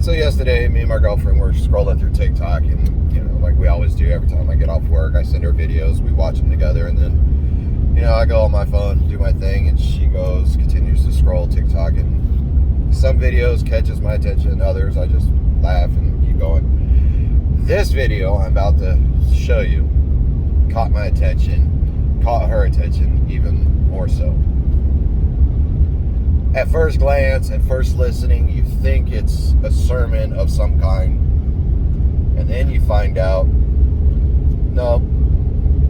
So yesterday, me and my girlfriend were scrolling through TikTok, and like we always do every time I get off work, I send her videos, we watch them together, and then I go on my phone, do my thing, and she continues to scroll TikTok, and some videos catches my attention, others I just laugh and keep going. This video I'm about to show you caught my attention, caught her attention even more so. At first glance, at first listening, you think it's a sermon of some kind, and then you find out, no,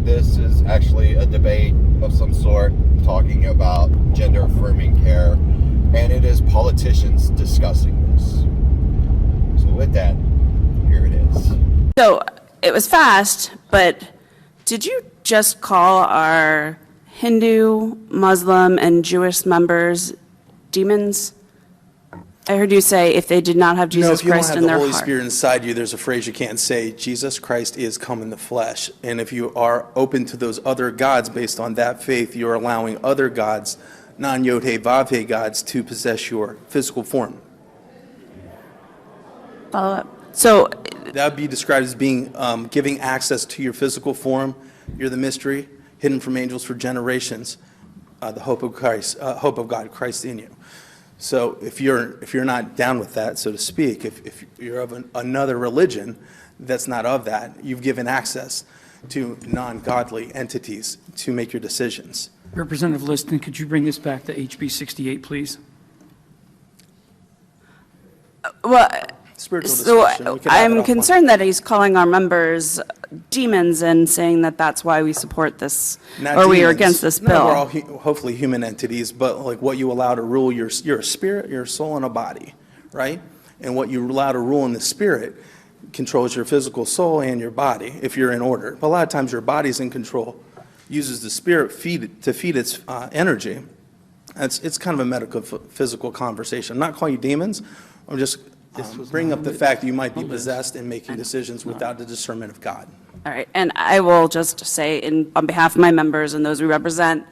this is actually a debate of some sort talking about gender affirming care, and it is politicians discussing this. So with that, here it is. So it was fast, but did you just call our Hindu, Muslim, and Jewish members demons? I heard you say if they did not have Jesus Christ in their heart. If you don't have the Holy Spirit inside you, there's a phrase you can't say, Jesus Christ is come in the flesh. And if you are open to those other gods based on that faith, you're allowing other gods, non-Yod-Heh-Vav-Heh gods, to possess your physical form. Follow up. So that would be described as being giving access to your physical form. You're the mystery, hidden from angels for generations, the hope of Christ, hope of God, Christ in you. So if you're not down with that, so to speak, if you're of another religion that's not of that, you've given access to non-godly entities to make your decisions. Representative Liston, could you bring this back to HB 68, please? Well, Spiritual so discussion. We can have it I'm offline. concerned that he's calling our members demons and saying that that's why we support this, Not or we are demons. against this No, bill. we're all hopefully human entities, but like what you allow to rule, you're a spirit, you're a soul, and a body, right? And what you allow to rule in the spirit controls your physical soul and your body, if you're in order. But a lot of times your body's in control, uses the spirit to feed its energy. It's kind of a medical physical conversation. I'm not calling you demons. I'm just bringing up the fact that you might be possessed and making decisions without the discernment of God. All right, and I will just say on behalf of my members and those we represent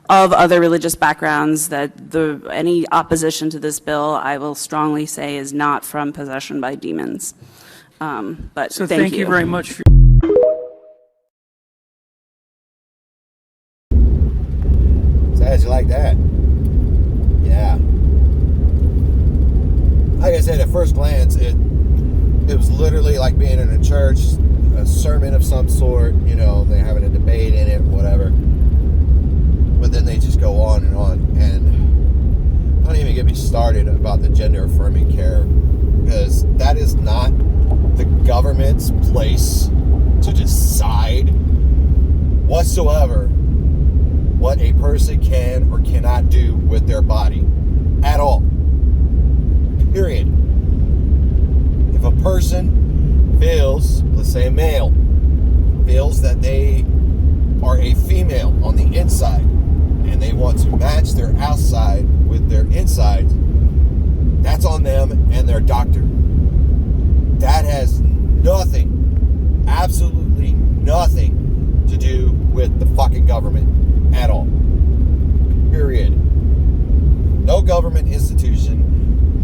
of other religious backgrounds that any opposition to this bill, I will strongly say, is not from possession by demons. But So thank thank you very much for So how'd you like that? Yeah. Like I said, at first glance, it was literally like being in a church, a sermon of some sort, they're having a debate in it, whatever. But then they just go on, and don't even get me started about the gender affirming care, because that is not the government's place to decide whatsoever what a person can or cannot do with their body at all. Period. If a person feels, let's say a male, feels that they are a female on the inside and they want to match their outside with their inside, that's on them and their doctor. That has nothing, absolutely nothing to do with the fucking government at all. Period. No government institution,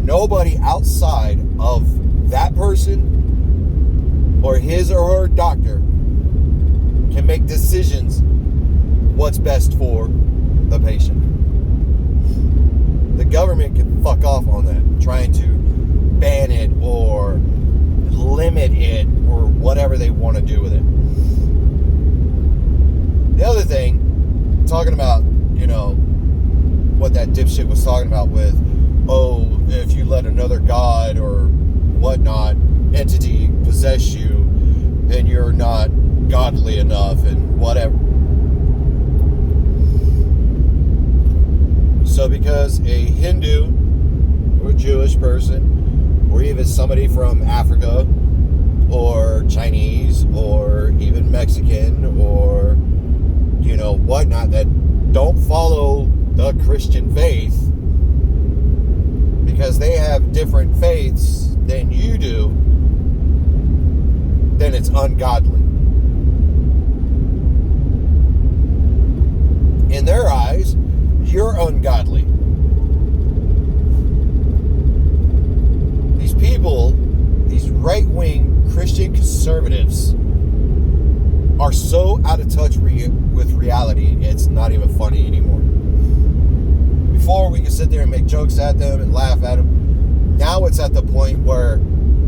nobody outside of that person or his or her doctor can make decisions what's best for the patient. The government can fuck off on that, trying to ban it or limit it or whatever they want to do with it. The other thing, talking about, what that dipshit was talking about with, if you let another god or whatnot entity possess you, then you're not godly enough and whatever. So because a Hindu or a Jewish person, or even somebody from Africa or Chinese or even Mexican or whatnot that don't follow the Christian faith, because they have different faiths than you do, then it's ungodly. In their eyes, you're ungodly. These people conservatives are so out of touch with reality, it's not even funny anymore. Before, we could sit there and make jokes at them and laugh at them. Now it's at the point where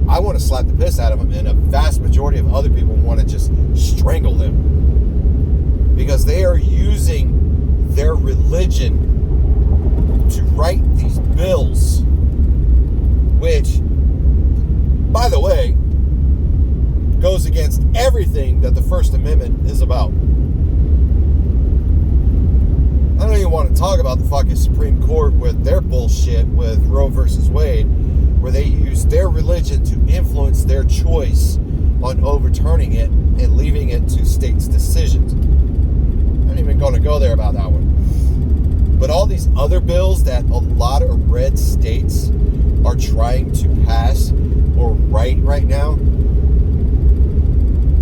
I want to slap the piss out of them, and a vast majority of other people want to just strangle them. Because they are using their religion to write these bills, which, by the way, goes against everything that the First Amendment is about. I don't even want to talk about the fucking Supreme Court with their bullshit with Roe versus Wade, where they use their religion to influence their choice on overturning it and leaving it to states' decisions. I'm not even going to go there about that one. But all these other bills that a lot of red states are trying to pass or write right now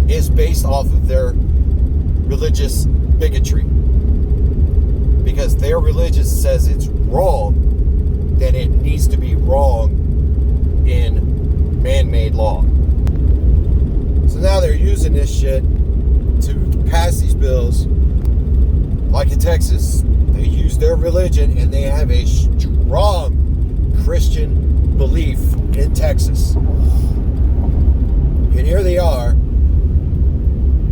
is based off of their religious bigotry. Because their religion says it's wrong, then it needs to be wrong in man-made law. So now they're using this shit to pass these bills. Like in Texas, they use their religion and they have a strong Christian belief in Texas. And here they are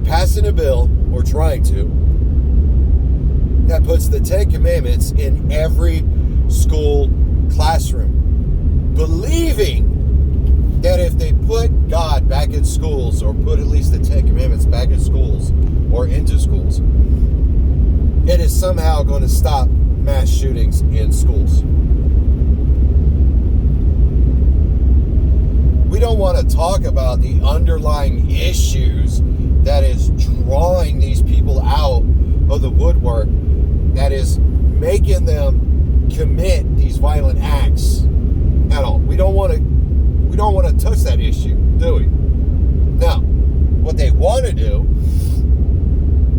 passing a bill, or trying to, that puts the Ten Commandments in every school classroom, believing that if they put God back in schools, or put at least the Ten Commandments back in schools or into schools, it is somehow going to stop mass shootings in schools. We don't want to talk about the underlying issues that is drawing these people out of the woodwork, that is making them commit these violent acts at all. We don't want to touch that issue, do we? Now, what they want to do,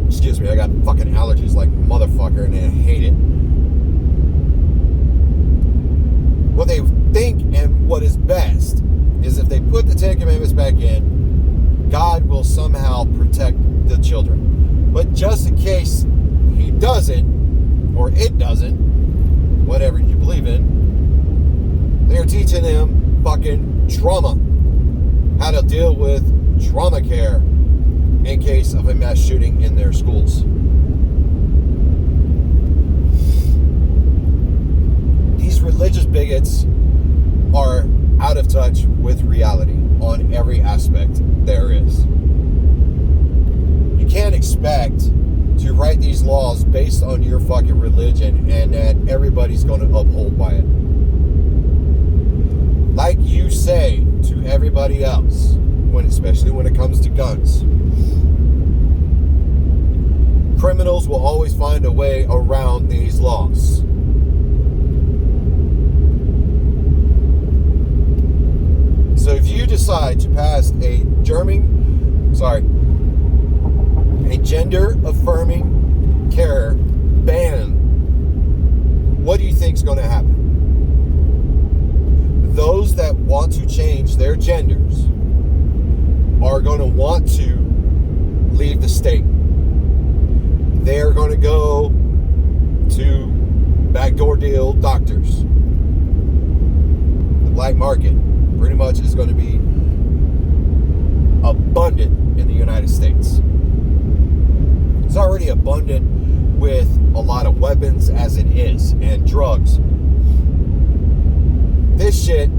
excuse me, I got fucking allergies like motherfucker and I hate it. What they think and what is best is if they put the Ten Commandments back in, God will somehow protect the children. But just in case he doesn't, or it doesn't, whatever you believe in, they're teaching them fucking trauma. How to deal with trauma care in case of a mass shooting in their schools. These religious bigots are out of touch with reality on every aspect there is. You can't expect to write these laws based on your fucking religion and that everybody's going to uphold by it. Like you say to everybody else, especially when it comes to guns, criminals will always find a way around these laws. So if you decide to pass a gender-affirming care ban, what do you think is going to happen? Those that want to change their genders are going to want to leave the state. They're going to go to backdoor deal doctors. The black market pretty much is going to be abundant in the United States. It's already abundant with a lot of weapons as it is, and drugs. This shit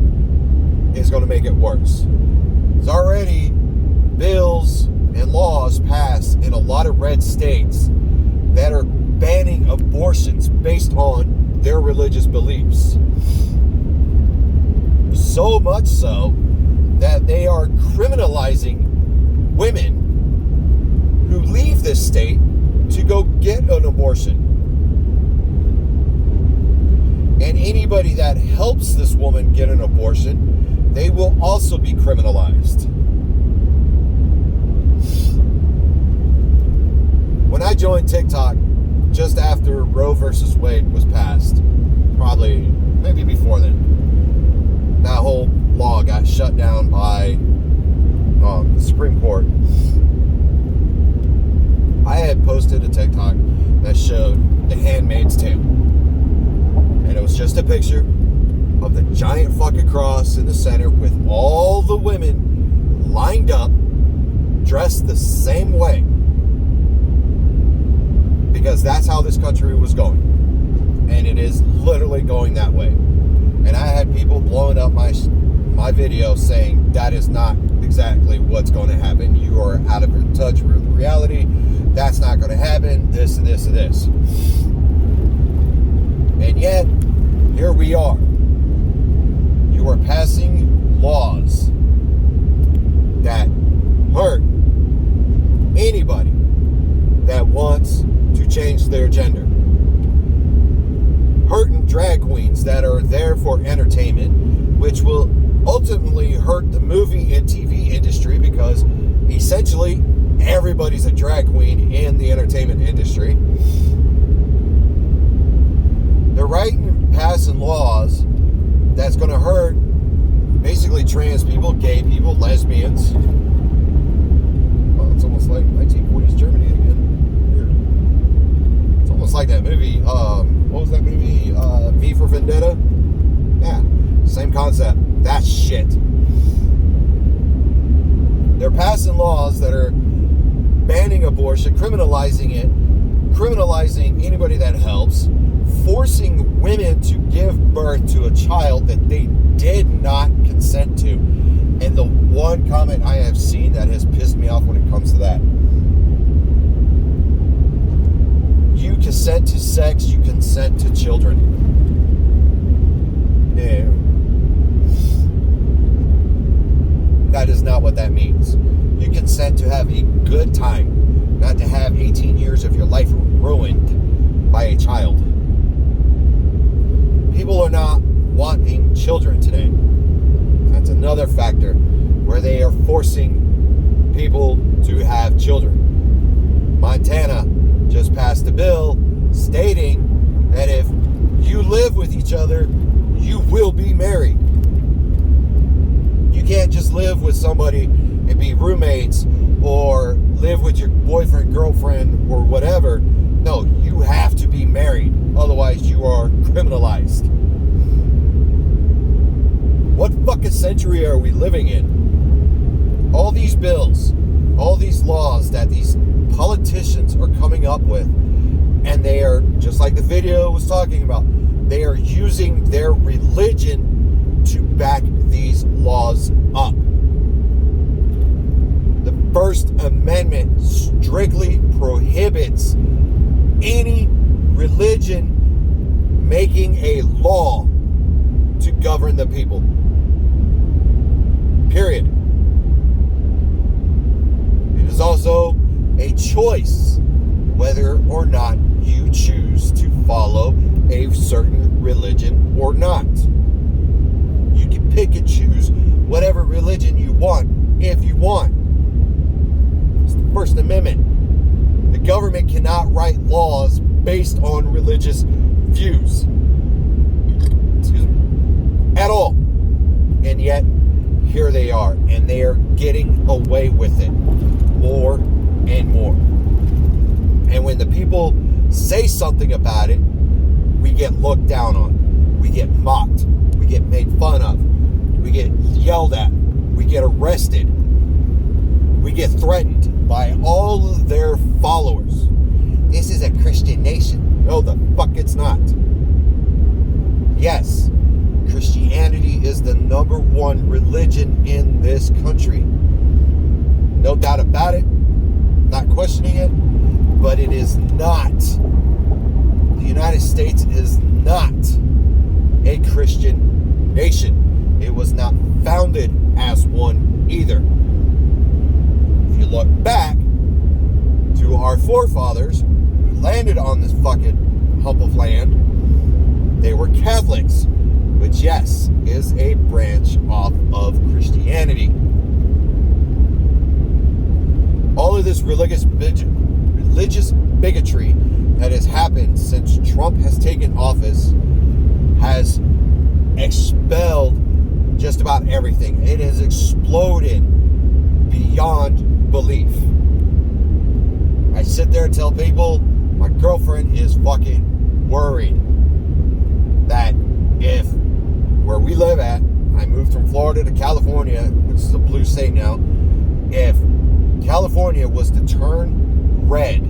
is going to make it worse. There's already bills and laws passed in a lot of red states that are banning abortions based on their religious beliefs. So much so that they are criminalizing women who leave this state to go get an abortion. And anybody that helps this woman get an abortion, they will also be criminalized. When I joined TikTok just after Roe versus Wade was passed, maybe before then, that whole law got shut down by the Supreme Court. Handmaid's Tale. And it was just a picture of the giant fucking cross in the center with all the women lined up, dressed the same way. Because that's how this country was going. And it is literally going that way. And I had people blowing up my video saying that is not exactly what's going to happen. You are out of your touch with reality. That's not going to happen. This and this and this. And yet, here we are. You are passing laws that hurt anybody that wants to change their gender. Hurting drag queens that are there for entertainment, which will ultimately hurt the movie and TV industry because essentially everybody's a drag queen in the entertainment industry. They're writing, passing laws that's going to hurt basically trans people, gay people, lesbians. Well, it's almost like 1940s Germany again. Weird. It's almost like that movie. What was that movie? V for Vendetta? Yeah, same concept. That's shit. They're passing laws that are banning abortion, criminalizing it, criminalizing anybody that helps, forcing women to give birth to a child that they did not consent to. And the one comment I have seen that has pissed me off when it comes to that. You consent to sex, you consent to children. No. That is not what that means. You consent to have a good time, not to have 18 years of your life ruined by a child. People are not wanting children today. That's another factor where they are forcing people to have children. Montana just passed a bill stating that if you live with each other, you will be married. You can't just live with somebody and be roommates or live with your boyfriend, girlfriend, or whatever. No, you have to be married. Otherwise, you are criminalized. What fucking century are we living in? All these bills, all these laws that these politicians are coming up with, and they are, just like the video was talking about, they are using their religion to back these laws up. The First Amendment strictly prohibits any religion making a law to govern the people. Period. It is also a choice whether or not you choose to follow a certain religion or not. You can pick and choose whatever religion you want if you want. It's the First Amendment. The government cannot write laws based on religious views. Excuse me. At all. And yet, here they are. And they are getting away with it more and more. And when the people say something about it, we get looked down on. We get mocked. We get made fun of. We get yelled at. We get arrested. We get threatened by all of their followers. This is a Christian nation. No, the fuck it's not. Yes, Christianity is the #1 religion in this country. No doubt about it. Not questioning it. But it is not. The United States is not a Christian nation. It was not founded as one either. If you look back to our forefathers who landed on this fucking hump of land, they were Catholics, which, yes, is a branch off of Christianity. All of this religious bigotry that has happened since Trump has taken office has expelled just about everything. It has exploded beyond belief. I sit there and tell people my girlfriend is fucking worried that if where we live at, I moved from Florida to California, which is a blue state now, if California was to turn red,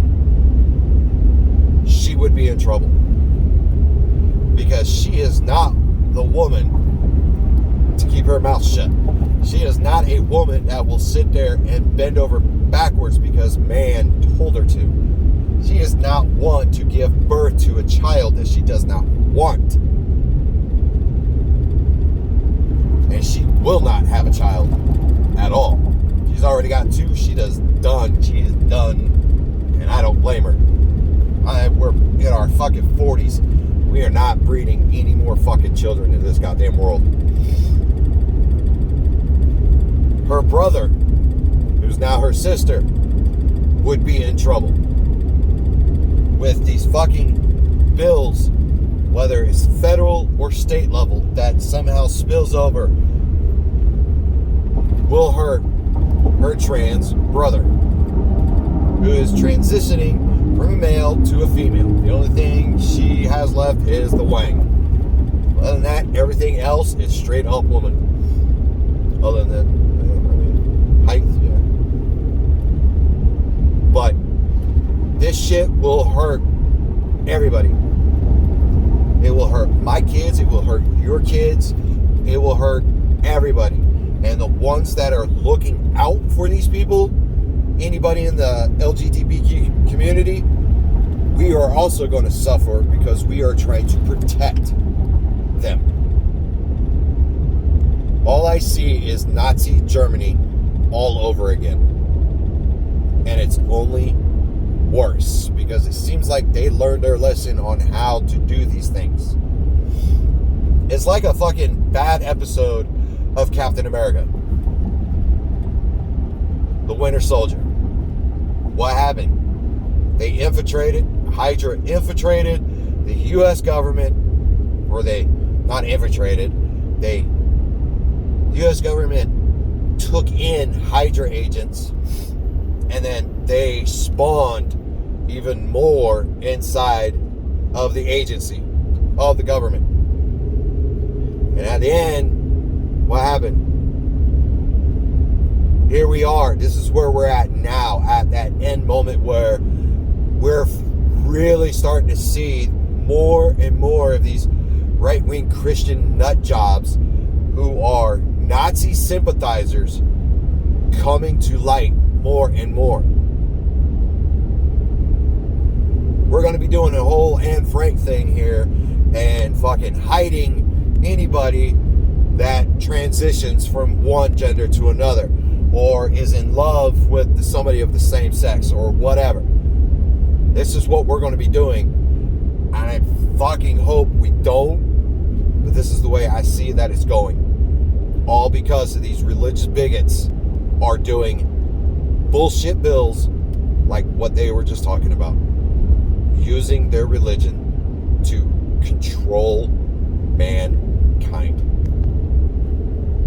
she would be in trouble. Because she is not the woman to keep her mouth shut. She is not a woman that will sit there and bend over backwards because man told her to. She is not one to give birth to a child that she does not want. And she will not have a child at all. She's already got 2. She is done. She is done. And I don't blame her. We're in our fucking 40s. We are not breeding any more fucking children in this goddamn world. Her brother, who's now her sister, would be in trouble with these fucking bills, whether it's federal or state level, that somehow spills over, will hurt her trans brother, who is transitioning from a male to a female. The only thing she has left is the wang. Other than that, everything else is straight up woman. Other than height, yeah. But this shit will hurt everybody. It will hurt my kids. It will hurt your kids. It will hurt everybody. And the ones that are looking out for these people, anybody in the LGBTQ community, we are also going to suffer because we are trying to protect them. All I see is Nazi Germany all over again. And it's only worse because it seems like they learned their lesson on how to do these things. It's like a fucking bad episode of Captain America, the Winter Soldier. What happened? They infiltrated, Hydra infiltrated the U.S. government, or they, not infiltrated, the U.S. government took in Hydra agents, and then they spawned even more inside of the agency, of the government. And at the end, what happened? Here we are. This is where we're at now, at that end moment where we're really starting to see more and more of these right-wing Christian nut jobs who are Nazi sympathizers coming to light more and more. We're going to be doing a whole Anne Frank thing here and fucking hiding anybody that transitions from one gender to another, or is in love with somebody of the same sex, or whatever. This is what we're going to be doing, and I fucking hope we don't, but this is the way I see that it's going. All because of these religious bigots are doing bullshit bills like what they were just talking about, using their religion to control mankind.